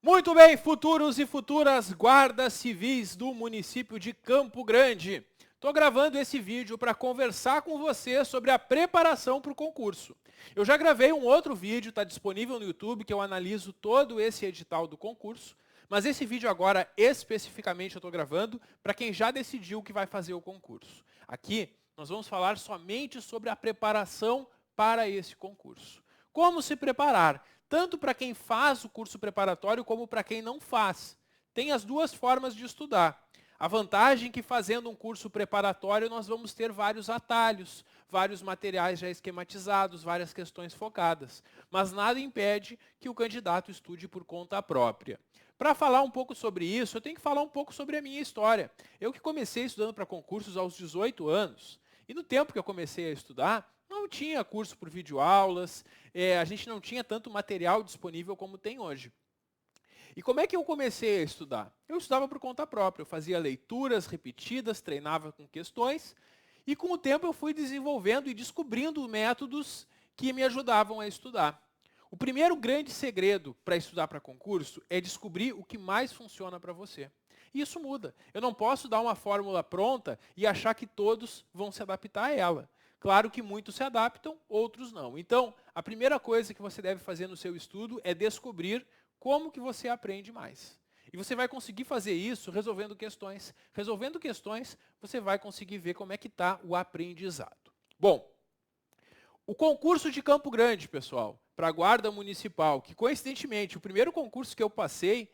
Muito bem, futuros e futuras guardas civis do município de Campo Grande. Estou gravando esse vídeo para conversar com você sobre a preparação para o concurso. Eu já gravei um outro vídeo, está disponível no YouTube, que eu analiso todo esse edital do concurso. Mas esse vídeo agora, especificamente, eu estou gravando para quem já decidiu que vai fazer o concurso. Aqui, nós vamos falar somente sobre a preparação para esse concurso. Como se preparar? Tanto para quem faz o curso preparatório como para quem não faz. Tem as duas formas de estudar. A vantagem é que fazendo um curso preparatório nós vamos ter vários atalhos, vários materiais já esquematizados, várias questões focadas. Mas nada impede que o candidato estude por conta própria. Para falar um pouco sobre isso, eu tenho que falar um pouco sobre a minha história. Eu que comecei estudando para concursos aos 18 anos, e no tempo que eu comecei a estudar, não tinha curso por videoaulas, a gente não tinha tanto material disponível como tem hoje. E como é que eu comecei a estudar? Eu estudava por conta própria, eu fazia leituras repetidas, treinava com questões, e com o tempo eu fui desenvolvendo e descobrindo métodos que me ajudavam a estudar. O primeiro grande segredo para estudar para concurso é descobrir o que mais funciona para você. E isso muda. Eu não posso dar uma fórmula pronta e achar que todos vão se adaptar a ela. Claro que muitos se adaptam, outros não. Então, a primeira coisa que você deve fazer no seu estudo é descobrir como que você aprende mais. E você vai conseguir fazer isso resolvendo questões. Resolvendo questões, você vai conseguir ver como é que está o aprendizado. Bom, o concurso de Campo Grande, pessoal, para a Guarda Municipal, que coincidentemente, o primeiro concurso que eu passei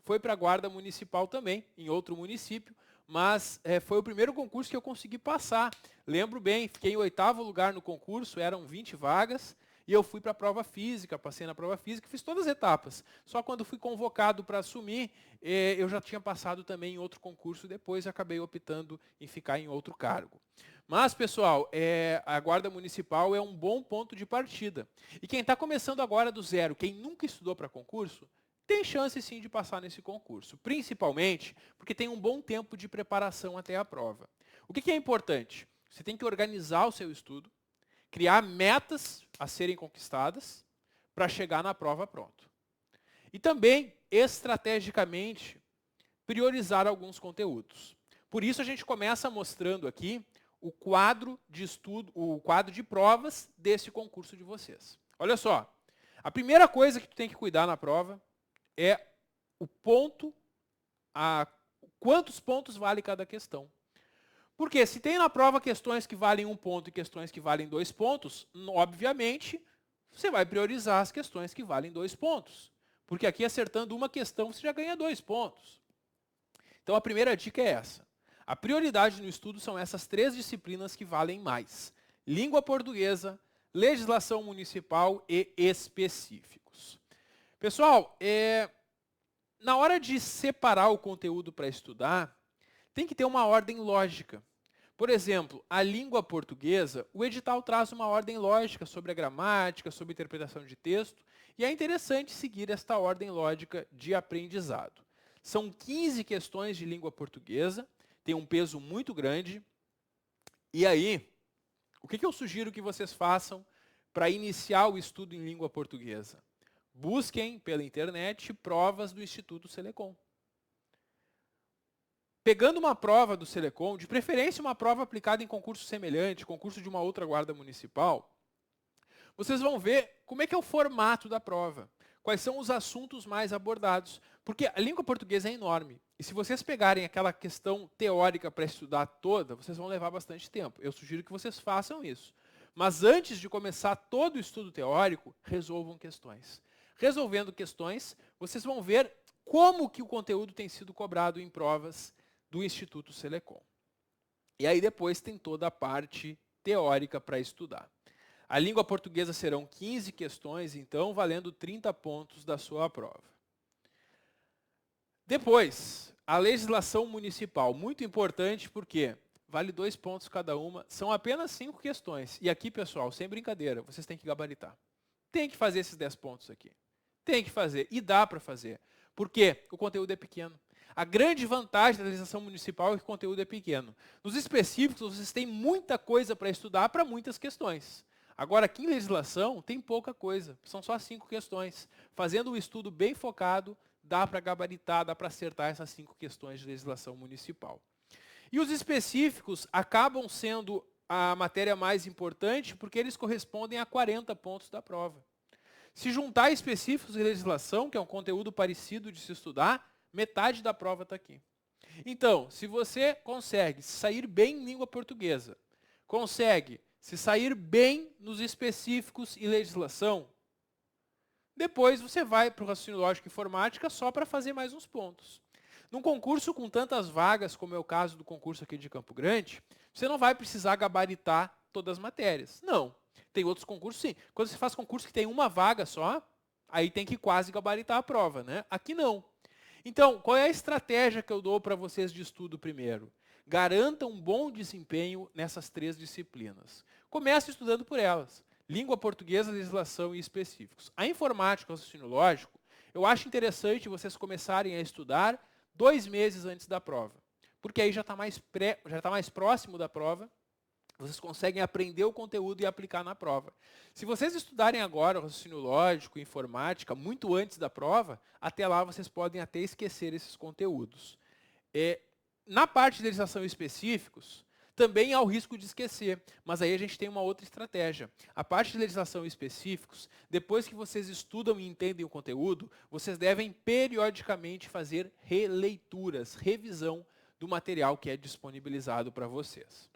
foi para a Guarda Municipal também, em outro município, mas foi o primeiro concurso que eu consegui passar. Lembro bem, fiquei em 8º lugar no concurso, eram 20 vagas, e eu fui para a prova física, passei na prova física, fiz todas as etapas. Só quando fui convocado para assumir, eu já tinha passado também em outro concurso, depois acabei optando em ficar em outro cargo. Mas, pessoal, a Guarda Municipal é um bom ponto de partida. E quem está começando agora do zero, quem nunca estudou para concurso, tem chance sim de passar nesse concurso, principalmente porque tem um bom tempo de preparação até a prova. O que é importante? Você tem que organizar o seu estudo, criar metas a serem conquistadas para chegar na prova pronto. E também, estrategicamente, priorizar alguns conteúdos. Por isso a gente começa mostrando aqui o quadro de estudo, o quadro de provas desse concurso de vocês. Olha só, a primeira coisa que tu tem que cuidar na prova é o ponto, quantos pontos vale cada questão. Porque se tem na prova questões que valem 1 ponto e questões que valem 2 pontos, obviamente, você vai priorizar as questões que valem 2 pontos. Porque aqui, acertando uma questão, você já ganha 2 pontos. Então, a primeira dica é essa. A prioridade no estudo são essas 3 disciplinas que valem mais. Língua portuguesa, legislação municipal e específicos. Pessoal, na hora de separar o conteúdo para estudar, tem que ter uma ordem lógica. Por exemplo, a língua portuguesa, o edital traz uma ordem lógica sobre a gramática, sobre a interpretação de texto, e é interessante seguir esta ordem lógica de aprendizado. São 15 questões de língua portuguesa, tem um peso muito grande. E aí, o que eu sugiro que vocês façam para iniciar o estudo em língua portuguesa? Busquem pela internet provas do Instituto Selecom. Pegando uma prova do Selecom, de preferência uma prova aplicada em concurso semelhante, concurso de uma outra guarda municipal, vocês vão ver como é que é o formato da prova, quais são os assuntos mais abordados, porque a língua portuguesa é enorme, e se vocês pegarem aquela questão teórica para estudar toda, vocês vão levar bastante tempo. Eu sugiro que vocês façam isso. Mas antes de começar todo o estudo teórico, resolvam questões. Resolvendo questões, vocês vão ver como que o conteúdo tem sido cobrado em provas do Instituto Selecom. E aí depois tem toda a parte teórica para estudar. A língua portuguesa serão 15 questões, então, valendo 30 pontos da sua prova. Depois, a legislação municipal, muito importante porque vale 2 pontos cada uma, são apenas 5 questões. E aqui, pessoal, sem brincadeira, vocês têm que gabaritar. Tem que fazer esses 10 pontos aqui. Tem que fazer, e dá para fazer. Por quê? O conteúdo é pequeno. A grande vantagem da legislação municipal é que o conteúdo é pequeno. Nos específicos, vocês têm muita coisa para estudar para muitas questões. Agora, aqui em legislação, tem pouca coisa. São só 5 questões. Fazendo um estudo bem focado, dá para gabaritar, dá para acertar essas 5 questões de legislação municipal. E os específicos acabam sendo a matéria mais importante porque eles correspondem a 40 pontos da prova. Se juntar específicos e legislação, que é um conteúdo parecido de se estudar, metade da prova está aqui. Então, se você consegue sair bem em língua portuguesa, consegue se sair bem nos específicos e legislação, depois você vai para o raciocínio lógico e informática só para fazer mais uns pontos. Num concurso com tantas vagas, como é o caso do concurso aqui de Campo Grande, você não vai precisar gabaritar todas as matérias. Não. Tem outros concursos, sim. Quando você faz concurso que tem uma vaga só, aí tem que quase gabaritar a prova, né? Aqui não. Então, qual é a estratégia que eu dou para vocês de estudo primeiro? Garanta um bom desempenho nessas 3 disciplinas. Comece estudando por elas. Língua portuguesa, legislação e específicos. A informática, o raciocínio lógico, eu acho interessante vocês começarem a estudar 2 meses antes da prova. Porque aí já está mais próximo da prova, vocês conseguem aprender o conteúdo e aplicar na prova. Se vocês estudarem agora o raciocínio lógico e informática muito antes da prova, até lá vocês podem até esquecer esses conteúdos. Na parte de legislação e específicos, também há o risco de esquecer, mas aí a gente tem uma outra estratégia. A parte de legislação e específicos, depois que vocês estudam e entendem o conteúdo, vocês devem periodicamente fazer releituras, revisão do material que é disponibilizado para vocês.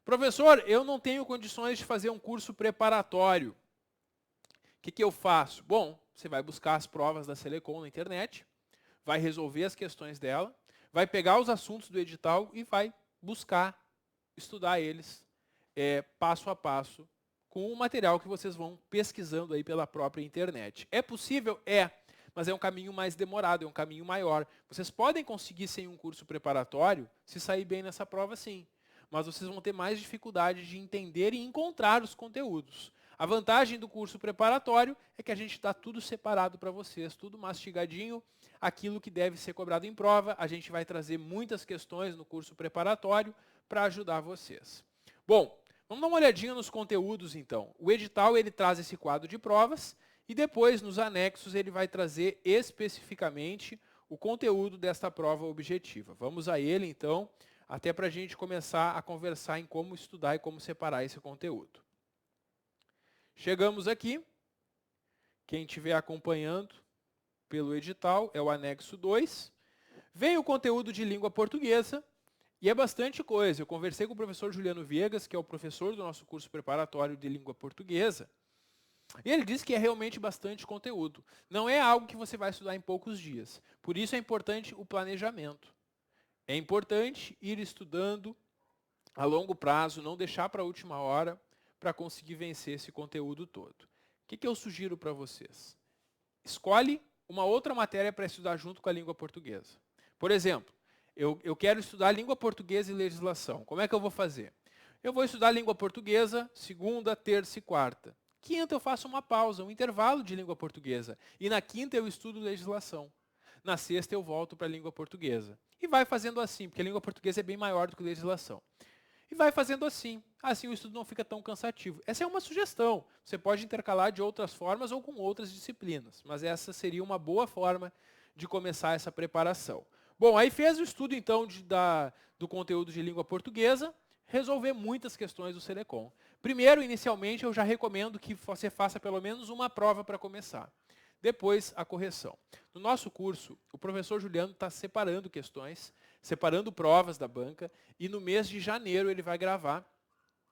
Professor, eu não tenho condições de fazer um curso preparatório. O que eu faço? Bom, você vai buscar as provas da Selecom na internet, vai resolver as questões dela, vai pegar os assuntos do edital e vai buscar estudar eles passo a passo com o material que vocês vão pesquisando aí pela própria internet. É possível? É, mas é um caminho mais demorado, é um caminho maior. Vocês podem conseguir sem um curso preparatório se sair bem nessa prova, sim. Mas vocês vão ter mais dificuldade de entender e encontrar os conteúdos. A vantagem do curso preparatório é que a gente dá tudo separado para vocês, tudo mastigadinho, aquilo que deve ser cobrado em prova. A gente vai trazer muitas questões no curso preparatório para ajudar vocês. Bom, vamos dar uma olhadinha nos conteúdos então. O edital ele traz esse quadro de provas e depois nos anexos ele vai trazer especificamente o conteúdo desta prova objetiva. Vamos a ele então, até para a gente começar a conversar em como estudar e como separar esse conteúdo. Chegamos aqui, quem estiver acompanhando pelo edital é o anexo 2. Vem o conteúdo de língua portuguesa e é bastante coisa. Eu conversei com o professor Juliano Viegas, que é o professor do nosso curso preparatório de língua portuguesa, e ele disse que é realmente bastante conteúdo. Não é algo que você vai estudar em poucos dias. Por isso é importante o planejamento. É importante ir estudando a longo prazo, não deixar para a última hora, para conseguir vencer esse conteúdo todo. O que eu sugiro para vocês? Escolhe uma outra matéria para estudar junto com a língua portuguesa. Por exemplo, eu quero estudar língua portuguesa e legislação. Como é que eu vou fazer? Eu vou estudar língua portuguesa segunda, terça e quarta. Quinta eu faço uma pausa, um intervalo de língua portuguesa. E na quinta eu estudo legislação. Na sexta eu volto para a língua portuguesa. E vai fazendo assim, porque a língua portuguesa é bem maior do que a legislação. E vai fazendo assim. Assim o estudo não fica tão cansativo. Essa é uma sugestão. Você pode intercalar de outras formas ou com outras disciplinas. Mas essa seria uma boa forma de começar essa preparação. Bom, aí fez o estudo então do conteúdo de língua portuguesa, resolver muitas questões do Selecom. Primeiro, inicialmente, eu já recomendo que você faça pelo menos uma prova para começar. Depois, a correção. No nosso curso, o professor Juliano está separando questões, separando provas da banca, e no mês de janeiro ele vai gravar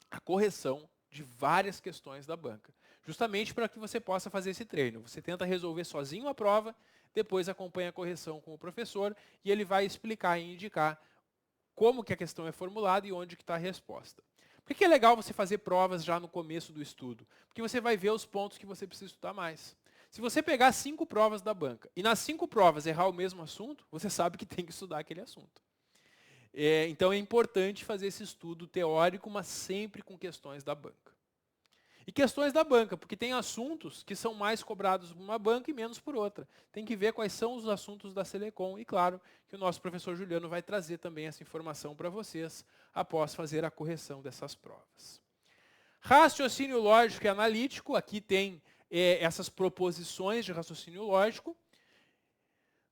a correção de várias questões da banca. Justamente para que você possa fazer esse treino. Você tenta resolver sozinho a prova, depois acompanha a correção com o professor, e ele vai explicar e indicar como que a questão é formulada e onde que está a resposta. Por que é legal você fazer provas já no começo do estudo? Porque você vai ver os pontos que você precisa estudar mais. Se você pegar 5 provas da banca e nas 5 provas errar o mesmo assunto, você sabe que tem que estudar aquele assunto. Então é importante fazer esse estudo teórico, mas sempre com questões da banca. E questões da banca, porque tem assuntos que são mais cobrados por uma banca e menos por outra. Tem que ver quais são os assuntos da Selecom. E claro que o nosso professor Juliano vai trazer também essa informação para vocês após fazer a correção dessas provas. Raciocínio lógico e analítico, aqui tem essas proposições de raciocínio lógico.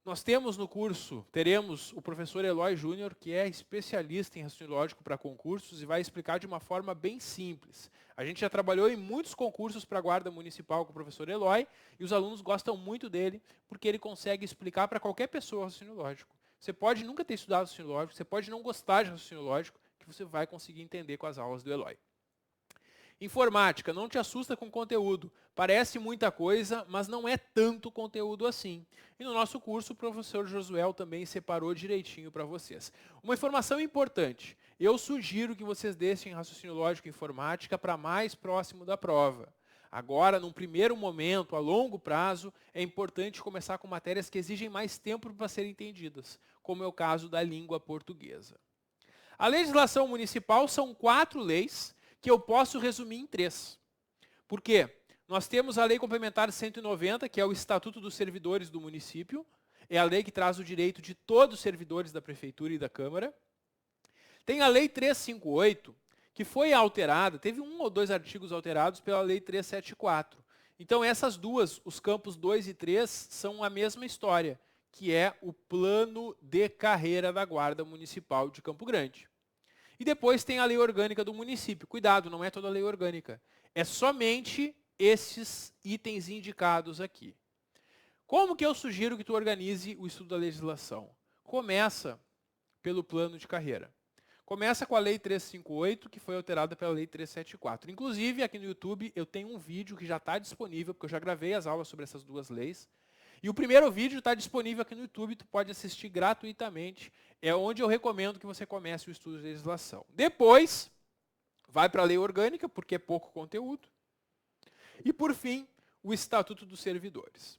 Nós temos no curso, teremos o professor Eloy Júnior, que é especialista em raciocínio lógico para concursos e vai explicar de uma forma bem simples. A gente já trabalhou em muitos concursos para a Guarda Municipal com o professor Eloy e os alunos gostam muito dele porque ele consegue explicar para qualquer pessoa raciocínio lógico. Você pode nunca ter estudado raciocínio lógico, você pode não gostar de raciocínio lógico, que você vai conseguir entender com as aulas do Eloy. Informática, não te assusta com conteúdo. Parece muita coisa, mas não é tanto conteúdo assim. E no nosso curso, o professor Josuel também separou direitinho para vocês. Uma informação importante. Eu sugiro que vocês deixem raciocínio lógico e informática para mais próximo da prova. Agora, num primeiro momento, a longo prazo, é importante começar com matérias que exigem mais tempo para serem entendidas, como é o caso da língua portuguesa. A legislação municipal são 4 leis, que eu posso resumir em 3. Por quê? Nós temos a Lei Complementar 190, que é o Estatuto dos Servidores do Município. É a lei que traz o direito de todos os servidores da Prefeitura e da Câmara. Tem a Lei 358, que foi alterada, teve 1 ou 2 artigos alterados pela Lei 374. Então essas duas, os campos 2 e 3, são a mesma história, que é o plano de carreira da Guarda Municipal de Campo Grande. E depois tem a lei orgânica do município. Cuidado, não é toda a lei orgânica. É somente esses itens indicados aqui. Como que eu sugiro que tu organize o estudo da legislação? Começa pelo plano de carreira. Começa com a Lei 358, que foi alterada pela Lei 374. Inclusive, aqui no YouTube, eu tenho um vídeo que já está disponível, porque eu já gravei as aulas sobre essas duas leis. E o primeiro vídeo está disponível aqui no YouTube, tu pode assistir gratuitamente. É onde eu recomendo que você comece o estudo de legislação. Depois, vai para a lei orgânica, porque é pouco conteúdo. E, por fim, o Estatuto dos Servidores.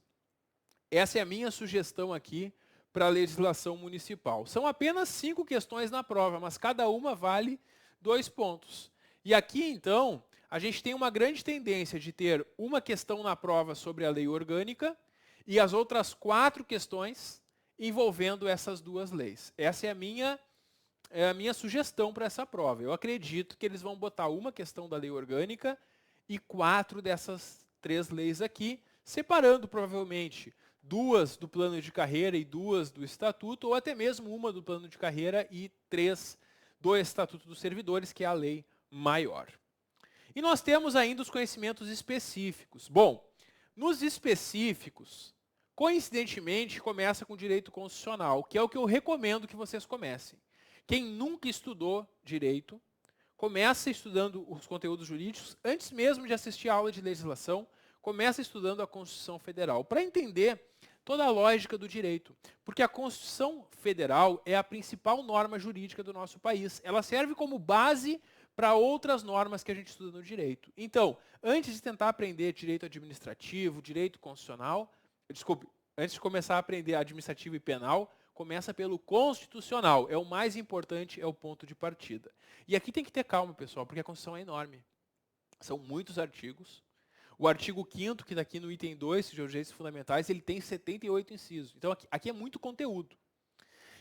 Essa é a minha sugestão aqui para a legislação municipal. São apenas 5 questões na prova, mas cada uma vale 2 pontos. E aqui, então, a gente tem uma grande tendência de ter uma questão na prova sobre a lei orgânica e as outras 4 questões envolvendo essas 2 leis. Essa é a minha sugestão para essa prova. Eu acredito que eles vão botar uma questão da lei orgânica e 4 dessas 3 leis aqui, separando provavelmente 2 do plano de carreira e 2 do estatuto, ou até mesmo uma do plano de carreira e 3 do Estatuto dos Servidores, que é a lei maior. E nós temos ainda os conhecimentos específicos. Bom, nos específicos, coincidentemente, começa com direito constitucional, que é o que eu recomendo que vocês comecem. Quem nunca estudou direito, começa estudando os conteúdos jurídicos, antes mesmo de assistir a aula de legislação, começa estudando a Constituição Federal, para entender toda a lógica do direito. Porque a Constituição Federal é a principal norma jurídica do nosso país. Ela serve como base para outras normas que a gente estuda no direito. Então, antes de tentar aprender direito administrativo, direito constitucional, antes de começar a aprender administrativo e penal, começa pelo constitucional. É o mais importante, é o ponto de partida. E aqui tem que ter calma, pessoal, porque a Constituição é enorme. São muitos artigos. O artigo 5º, que está aqui no item 2, de direitos fundamentais, ele tem 78 incisos. Então, aqui é muito conteúdo.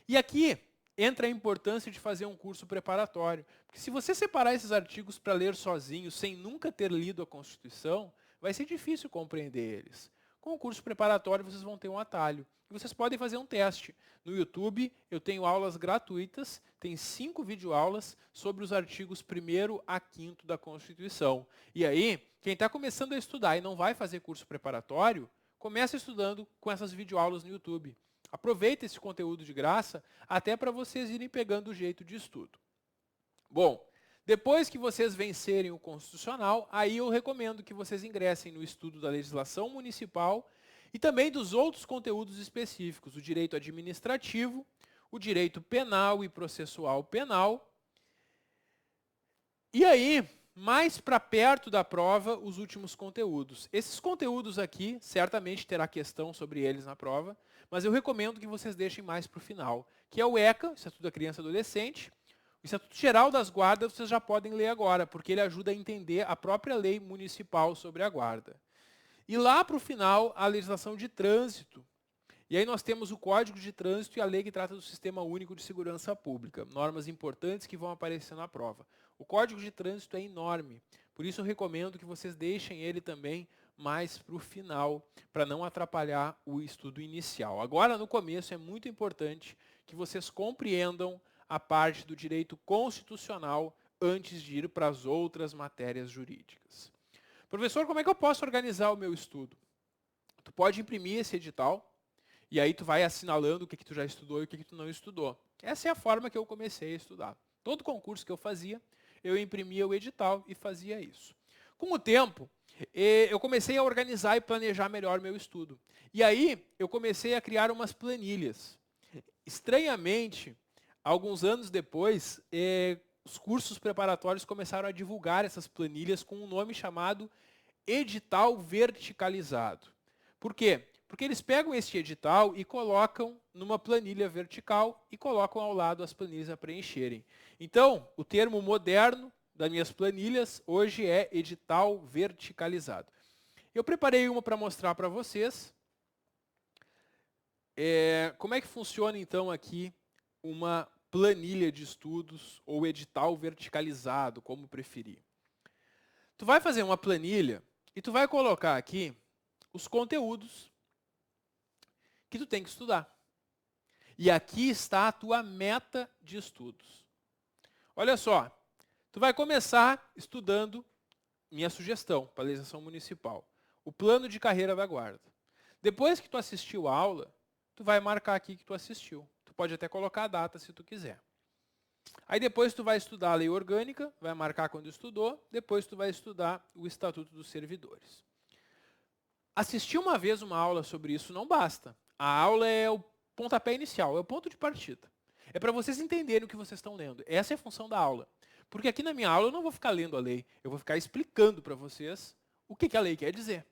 E aqui entra a importância de fazer um curso preparatório. Porque se você separar esses artigos para ler sozinho, sem nunca ter lido a Constituição, vai ser difícil compreender eles. Com o curso preparatório, vocês vão ter um atalho. E vocês podem fazer um teste. No YouTube, eu tenho aulas gratuitas, tem 5 videoaulas sobre os artigos 1º a 5º da Constituição. E aí, quem está começando a estudar e não vai fazer curso preparatório, começa estudando com essas videoaulas no YouTube. Aproveita esse conteúdo de graça, até para vocês irem pegando o jeito de estudo. Bom, depois que vocês vencerem o constitucional, aí eu recomendo que vocês ingressem no estudo da legislação municipal e também dos outros conteúdos específicos, o direito administrativo, o direito penal e processual penal. E aí, mais para perto da prova, os últimos conteúdos. Esses conteúdos aqui, certamente terá questão sobre eles na prova, mas eu recomendo que vocês deixem mais para o final, que é o ECA, Estatuto da Criança e Adolescente. O Estatuto Geral das Guardas vocês já podem ler agora, porque ele ajuda a entender a própria lei municipal sobre a guarda. E lá para o final, a legislação de trânsito. E aí nós temos o Código de Trânsito e a lei que trata do Sistema Único de Segurança Pública. Normas importantes que vão aparecer na prova. O Código de Trânsito é enorme, por isso eu recomendo que vocês deixem ele também mais para o final, para não atrapalhar o estudo inicial. Agora, no começo, é muito importante que vocês compreendam a parte do direito constitucional antes de ir para as outras matérias jurídicas. Professor, como é que eu posso organizar o meu estudo? Tu pode imprimir esse edital, e aí tu vai assinalando o que tu já estudou e o que tu não estudou. Essa é a forma que eu comecei a estudar. Todo concurso que eu fazia, eu imprimia o edital e fazia isso. Com o tempo, eu comecei a organizar e planejar melhor meu estudo. E aí, eu comecei a criar umas planilhas. Estranhamente, alguns anos depois, os cursos preparatórios começaram a divulgar essas planilhas com um nome chamado edital verticalizado. Por quê? Porque eles pegam este edital e colocam numa planilha vertical e colocam ao lado as planilhas a preencherem. Então, o termo moderno das minhas planilhas hoje é edital verticalizado. Eu preparei uma para mostrar para vocês. Como é que funciona então aqui uma planilha de estudos ou edital verticalizado, como preferir. Tu vai fazer uma planilha e tu vai colocar aqui os conteúdos que tu tem que estudar. E aqui está a tua meta de estudos. Olha só, tu vai começar estudando, minha sugestão para a legislação municipal, o plano de carreira da guarda. Depois que tu assistiu a aula, tu vai marcar aqui que tu assistiu. Tu pode até colocar a data se tu quiser. Aí depois tu vai estudar a lei orgânica, vai marcar quando estudou, depois tu vai estudar o Estatuto dos Servidores. Assistir uma vez uma aula sobre isso não basta. A aula é o pontapé inicial, é o ponto de partida. É para vocês entenderem o que vocês estão lendo. Essa é a função da aula. Porque aqui na minha aula eu não vou ficar lendo a lei, eu vou ficar explicando para vocês o que a lei quer dizer.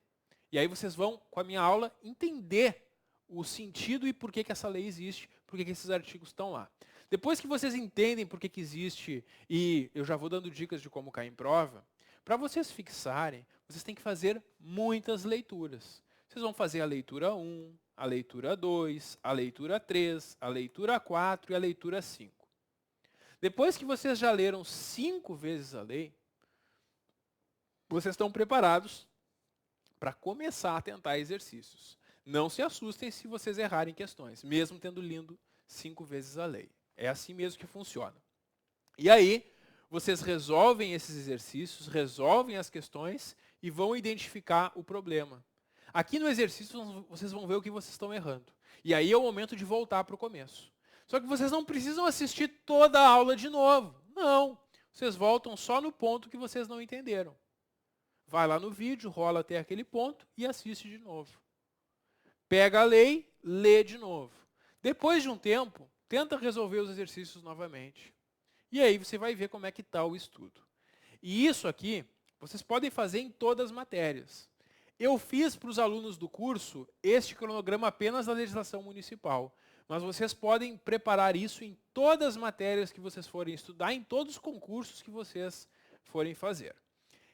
E aí vocês vão, com a minha aula, entender o sentido e por que essa lei existe, por que esses artigos estão lá. Depois que vocês entendem por que existe, e eu já vou dando dicas de como cair em prova, para vocês fixarem, vocês têm que fazer muitas leituras. Vocês vão fazer a leitura 1, a leitura 2, a leitura 3, a leitura 4 e a leitura 5. Depois que vocês já leram 5 vezes a lei, vocês estão preparados para começar a tentar exercícios. Não se assustem se vocês errarem questões, mesmo tendo lido 5 vezes a lei. É assim mesmo que funciona. E aí, vocês resolvem esses exercícios, resolvem as questões e vão identificar o problema. Aqui no exercício, vocês vão ver o que vocês estão errando. E aí é o momento de voltar para o começo. Só que vocês não precisam assistir toda a aula de novo. Não. Vocês voltam só no ponto que vocês não entenderam. Vai lá no vídeo, rola até aquele ponto e assiste de novo. Pega a lei, lê de novo. Depois de um tempo, tenta resolver os exercícios novamente. E aí você vai ver como é que está o estudo. E isso aqui, vocês podem fazer em todas as matérias. Eu fiz para os alunos do curso este cronograma apenas da legislação municipal. Mas vocês podem preparar isso em todas as matérias que vocês forem estudar, em todos os concursos que vocês forem fazer.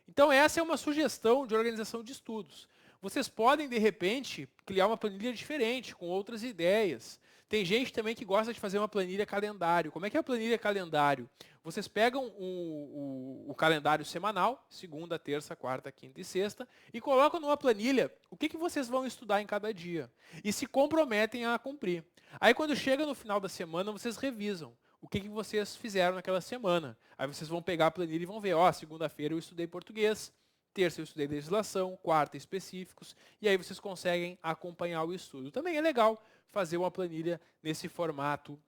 Então essa é uma sugestão de organização de estudos. Vocês podem, de repente, criar uma planilha diferente, com outras ideias. Tem gente também que gosta de fazer uma planilha calendário. Como é que é a planilha calendário? Vocês pegam o calendário semanal, segunda, terça, quarta, quinta e sexta, e colocam numa planilha o que vocês vão estudar em cada dia. E se comprometem a cumprir. Aí quando chega no final da semana, vocês revisam o que vocês fizeram naquela semana. Aí vocês vão pegar a planilha e vão ver, segunda-feira eu estudei português, terça eu estudei legislação, quarta específicos, e aí vocês conseguem acompanhar o estudo. Também é legal fazer uma planilha nesse formato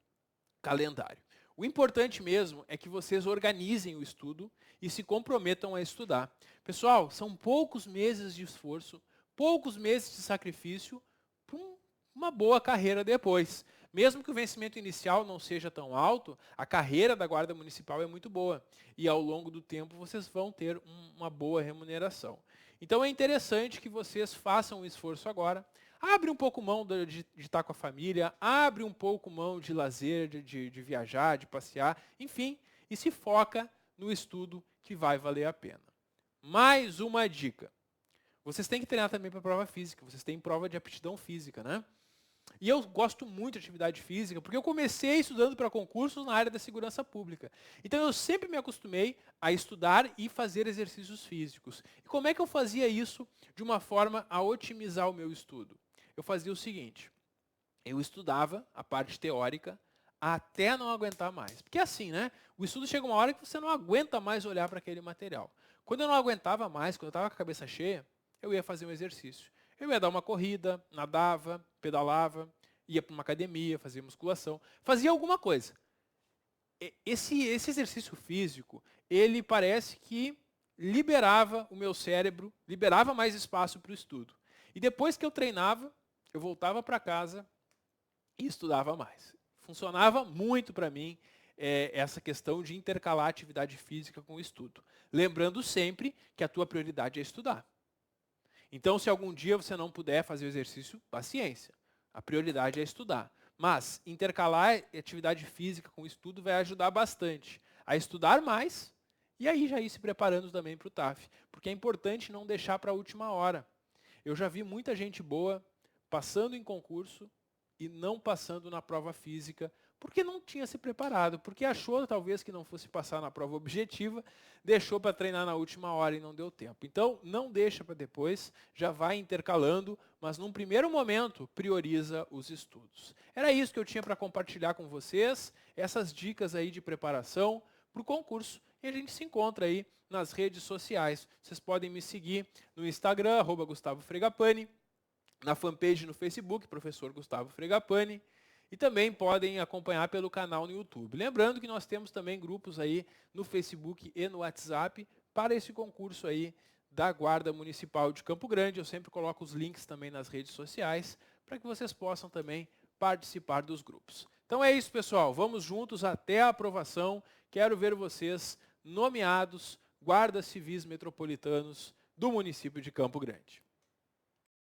calendário. O importante mesmo é que vocês organizem o estudo e se comprometam a estudar. Pessoal, são poucos meses de esforço, poucos meses de sacrifício para uma boa carreira depois. Mesmo que o vencimento inicial não seja tão alto, a carreira da Guarda Municipal é muito boa. E ao longo do tempo vocês vão ter uma boa remuneração. Então é interessante que vocês façam um esforço agora. Abre um pouco mão de estar com a família, abre um pouco mão de lazer, de viajar, de passear, enfim, e se foca no estudo que vai valer a pena. Mais uma dica. Vocês têm que treinar também para a prova física, vocês têm prova de aptidão física, né? E eu gosto muito de atividade física, porque eu comecei estudando para concursos na área da segurança pública. Então eu sempre me acostumei a estudar e fazer exercícios físicos. E como é que eu fazia isso de uma forma a otimizar o meu estudo? Eu fazia o seguinte, eu estudava a parte teórica até não aguentar mais. Porque é assim, né? O estudo chega uma hora que você não aguenta mais olhar para aquele material. Quando eu não aguentava mais, quando eu estava com a cabeça cheia, eu ia fazer um exercício. Eu ia dar uma corrida, nadava, pedalava, ia para uma academia, fazia musculação, fazia alguma coisa. Esse exercício físico, ele parece que liberava o meu cérebro, liberava mais espaço para o estudo. E depois que eu treinava, eu voltava para casa e estudava mais. Funcionava muito para mim essa questão de intercalar atividade física com o estudo. Lembrando sempre que a tua prioridade é estudar. Então, se algum dia você não puder fazer o exercício, paciência. A prioridade é estudar. Mas intercalar atividade física com o estudo vai ajudar bastante a estudar mais e aí já ir se preparando também para o TAF. Porque é importante não deixar para a última hora. Eu já vi muita gente boa passando em concurso e não passando na prova física, porque não tinha se preparado, porque achou talvez que não fosse passar na prova objetiva, deixou para treinar na última hora e não deu tempo. Então, não deixa para depois, já vai intercalando, mas num primeiro momento, prioriza os estudos. Era isso que eu tinha para compartilhar com vocês, essas dicas aí de preparação para o concurso. E a gente se encontra aí nas redes sociais. Vocês podem me seguir no Instagram, @GustavoFregapani, na fanpage no Facebook, Professor Gustavo Fregapani, e também podem acompanhar pelo canal no YouTube. Lembrando que nós temos também grupos aí no Facebook e no WhatsApp para esse concurso aí da Guarda Municipal de Campo Grande. Eu sempre coloco os links também nas redes sociais para que vocês possam também participar dos grupos. Então é isso, pessoal. Vamos juntos até a aprovação. Quero ver vocês nomeados guardas civis metropolitanos do município de Campo Grande.